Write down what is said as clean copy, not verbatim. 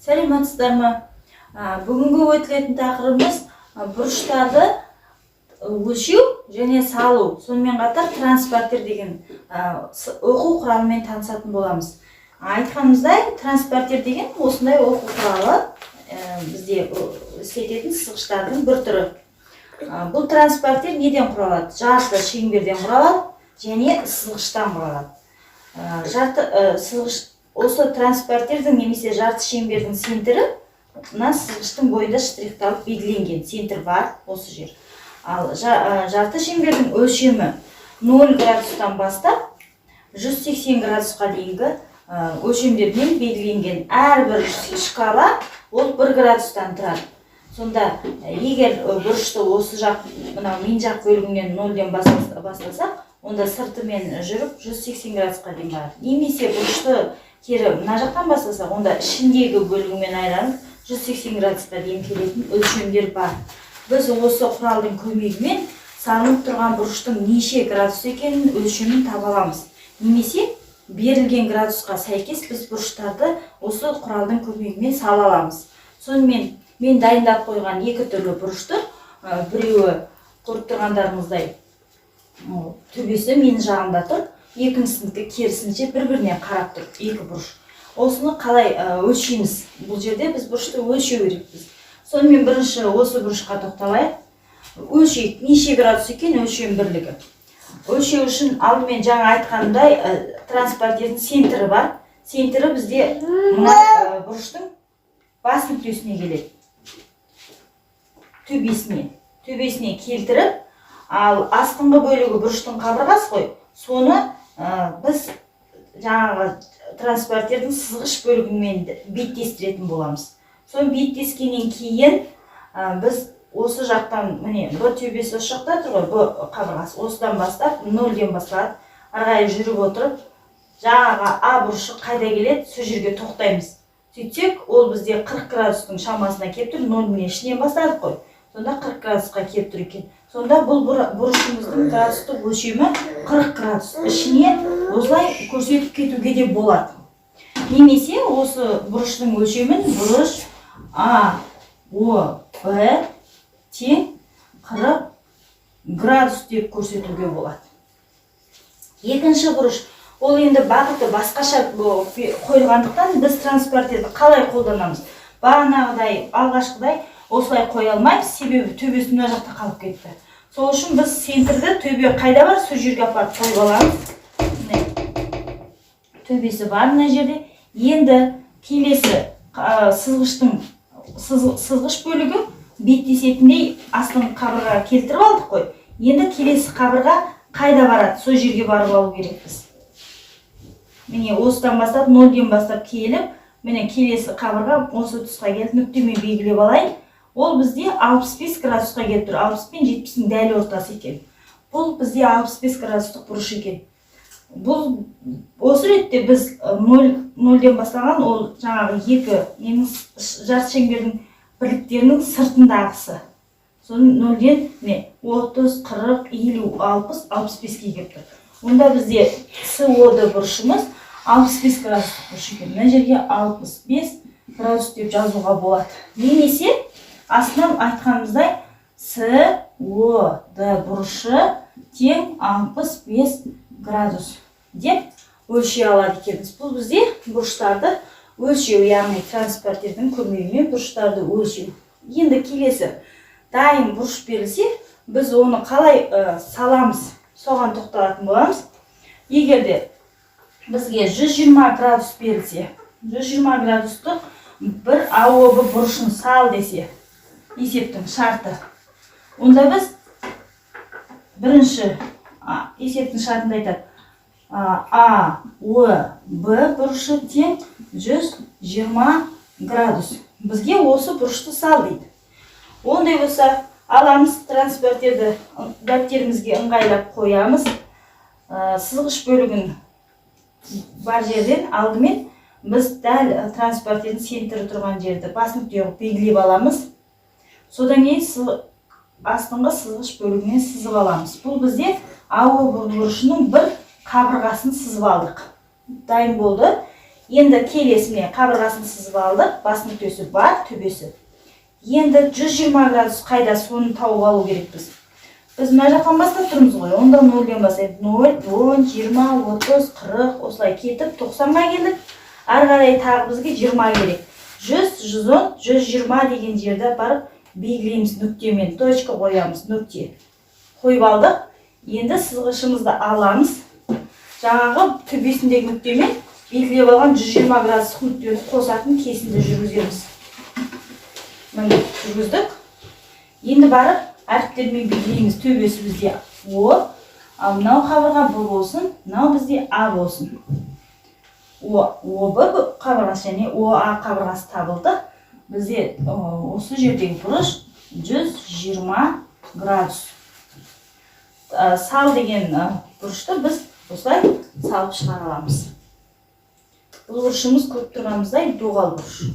Сәлеметсіздер ме? Бүгінгі өтілетін тақырыбымыз бұрыштарды өлшеу және салу, сонымен қатар транспортер деген оқу құралымен танысатын боламыз. Айтқанымыздай, транспортер деген осындай оқу құралы бізде істететін сызғыштардың бір түрі. Бұл транспортер неден құралады? Жарты шеңберден құралады және сызғыштан құралады. Осы транспортердің немесе жарты шеңбердің центрі мына сызғыштың бойында штрихталып белгіленген центр бар осы жер. Ал жарты шеңбердің өлшемі 0 градустан бастап 180 градусқа дейінгі өлшемдермен белгіленген. Әрбір шкала ол 1 градустан тұрады. Сонда егер бұрышты осы жақ, мынау мен жақ бөлігінен 0-ден бастасақ, онда сыртымен жүріп 180 градусқа дейін барады. Немесе бұрышты кері мына жақтан бастасақ, онда ішіндегі бөлігімен айналып 180 градусқа дейін келетін өлшемдер бар. Біз осы құралдың көмегімен салынып тұрған бұрыштың неше градус екенін өлшемін таба аламыз. Немесе берілген градусқа сәйкес біз бұрыштарды осы құралдың көмегімен сала аламыз. Сонымен мен дайындап қойған екі түрлі бұрышты, біреуі көріп тұрғандарыңыздай төбесі мен жағында тұр, екіншісінікі керісінше бір-біріне қарап тұр, екі бұрыш. Осыны қалай өлшейміз? Бұл жерде біз бұрышты өлшеу керекпіз. Сонымен бірінші осы бұрышқа тоқталайық. Өлшейік, неше градус екен өлшем бірлігі. Өлшеу үшін алдымен жаңа айтқандай транспортердің центрі бар. Центрі бізде мына бұрыштың бас нүктесіне келеді. Төбесіне келтіріп, ал астыңғы бөлігі бұрыштың қабырғасы ғой. Соны біз жаңағы транспортердің сызғыш бөлігімен беттестіретін боламыз. Соны беттескеннен кейін біз осы жақтан, міне, бұл төбесі осы жақта тұр ғой, бұл қабырғасы. Осыдан бастап, 0-ден басталады. Арғай жүріп отырып, жаңағы А бұрышы қайда келеді, сол жерге тоқтаймыз. Сөйтсек, ол бізде 40 градустың шамасына келіп тұр, 0-мен ішінен бастадық қой. Сонда 40 градусқа келіп тұр екен. Сонда бұл бұрышымыздың градустық өлшемі 40 градус. Ішіне осылай көрсетіп кетуге де болады. Немесе осы бұрыштың өлшемін бұрыш А, О, Б тең 40 градус деп көрсетуге болады. Екінші бұрыш, ол енді бағыты басқаша қойылғандықтан біз транспортерді қалай қолданамыз? Бағанағыдай, алғашқыдай осылай қоя алмаймыз, себебі төбесі мына жақта қалып кетті. Сол үшін біз центрді төбе қайда бар, сол жерге апарып қойып аламыз. Төбесі бар мына жерде. Енді келесі сызғыш бөлігі беттесетіндей астың қабырғаға келтіріп алдық қой. Енді келесі қабырға қайда барады, сол жерге барып алу керекпіз. Міне осыдан бастап, 0-ден бастап келіп, міне келесі қабырға осы тұсқа келіп нүктемен белгілеп алайын. Ол бізде 65 градусқа келіп тұр. 60 пен 70-ің дәл ортасы екен. Бұл бізде 65 градустық бұрыш екен. Бұл осы ретте біз 0-ден бастаған, ол жаңағы екі жарты шеңбердің бірліктерінің сыртындағысы. Соның 0-ден 30, 40, 50, 60, 65-ге келіп тұр. Онда бізде СО-ды бұрышымыз 65 градустық бұрыш екен. Мына жерге 65 градус деп жазуға болады. Немесе астынан айтқанымыздай СО-ды бұрышы тең 65 градус деп өлшей алады екенбіз. Бұл бізде бұрыштарды өлшеу, яғни транспортердің көмегімен бұрыштарды өлшеу. Енді келесі дайын бұрыш берілсе, біз оны қалай саламыз, соған тоқталатын боламыз. Егерде бізге 120 градус берілсе, 120 градустық бір АОБ бұрышын сал десе, есептің шарты. Онда біз бірінші есептің шартында айтады. А, О, Б бұрышы тең 120 градус. Бізге осы бұрышты сал дейді. Ондай болса, аламыз транспортерді дәптерімізге ыңғайлап қоямыз. Сызғыш бөлігін бар жерден алдымен біз дәл транспортердің центрі тұрған жерді бас нүкте белгілеп аламыз. Содан кейін астыңғы сызғыш бөлігінен сызып аламыз. Бұл бізде АО бұрышының бір қабырғасын сызып алдық. Дайын болды. Енді келесі міне қабырғасын сызып алдық. Бас нүктесі бар, төбесі. Енді 120 градус қайда, соны тауып алу керекпіз. Біз мына жақтан бастап тұрмыз ғой. Онда 0-ден бастайық. 0, 10, 20, 30, 40 осылай кетіп 90-ға келдік. Ары қарай тағы бізге 20 керек. 100, 110, 120 деген жерді барып белгілейміз нүктемен. Точка қоямыз, нүкте. Қойып алдық. Енді сызғышымызды аламыз. Жаңағы төбесіндегі нүктемен белгілеп алған 120 градус нүктені қосатын кесінді жүргіземіз. Міне жүргіздік. Енді барып әріптермен белгілейміз. Төбесі бізде О, ал мынау қабырға Б болсын, мынау бізде А болсын. ОБ қабырғасы және ОА қабырғасы табылды. Бізде осы жердегі бұрыш 120 градус. Сал деген бұрышты біз осылай салып шығара аламыз. Бұл бұрышымыз көріп тұрғанымыздай доғал бұрыш.